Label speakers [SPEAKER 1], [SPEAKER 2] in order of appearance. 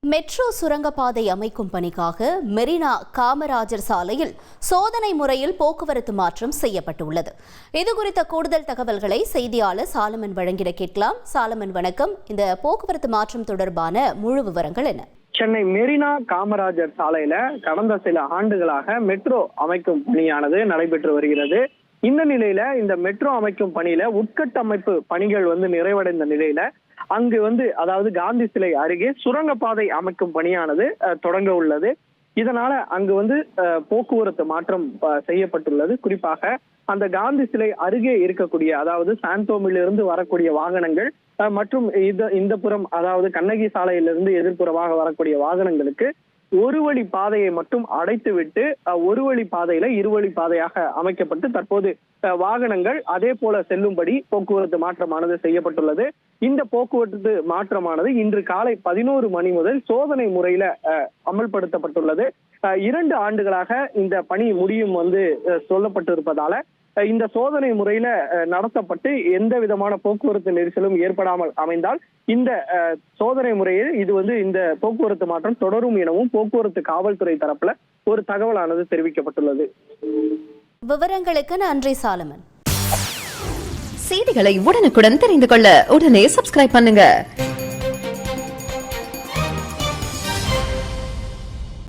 [SPEAKER 1] Metro சுரங்கப்பாதை அமைக்கும் பணிக்காக மெரினா காமராஜர் சாலையில் சோதனை முறையில் போக்குவரத்து மாற்றம் செய்யப்பட்டுள்ளது. இதுகுறித்த கூடுதல் தகவல்களை செய்தியாளர் சாலமன் வழங்கிட கேட்கலாம். சாலமன் வணக்கம். இந்த போக்குவரத்து மாற்றம் தொடர்பான முழு விவரங்கள் என்ன?
[SPEAKER 2] சென்னை மெரினா காமராஜர் சாலையில கடந்த சில ஆண்டுகளாக மெட்ரோ அமைக்கும் பணியானது நடைபெற்று வருகிறது. இந்த நிலையில இந்த மெட்ரோ அமைக்கும் பணியில உட்கட்டமைப்பு பணிகள் நிறைவடைந்த நிலையில அங்கு அதாவது காந்தி சிலை அருகே சுரங்கப்பாதை அமைக்கும் பணியானது தொடங்க உள்ளது. இதனால அங்கு போக்குவரத்து மாற்றம் செய்யப்பட்டுள்ளது. குறிப்பாக அந்த காந்தி சிலை அருகே இருக்கக்கூடிய அதாவது சாந்தோமிலிருந்து வரக்கூடிய வாகனங்கள் மற்றும் இந்த புறம் அதாவது கண்ணகி சாலையிலிருந்து எதிர்ப்புறமாக வரக்கூடிய வாகனங்களுக்கு ஒரு வழி பாதையை மட்டும் அடைத்து விட்டு ஒரு வழி பாதையில இருவழி பாதையாக அமைக்கப்பட்டு தற்போது வாகனங்கள் அதே போல செல்லும்படி போக்குவரத்து மாற்றமானது செய்யப்பட்டுள்ளது. இந்த போக்குவரத்து மாற்றமானது இன்று காலை 11 மணி முதல் சோதனை முறையில அமல்படுத்தப்பட்டுள்ளது. 2 ஆண்டுகளாக இந்த பணி முடியும் சொல்லப்பட்டிருப்பதால இந்த சோதனை முறையில நடத்தப்பட்டு எந்த விதமான போக்குவரத்து நெரிசலும் ஏற்படாமல் அமைந்தால் இந்த சோதனை முறையில் இந்த போக்குவரத்து மாற்றம் தொடரும் எனவும் போக்குவரத்து காவல்துறை தரப்புல ஒரு தகவலானது தெரிவிக்கப்பட்டுள்ளது.
[SPEAKER 1] விவரங்களுக்கு நன்றி சாலமன்.
[SPEAKER 3] செய்திகளை உடனுக்குடன் தெரிந்து கொள்ள உடனே சப்ஸ்கிரைப் பண்ணுங்க.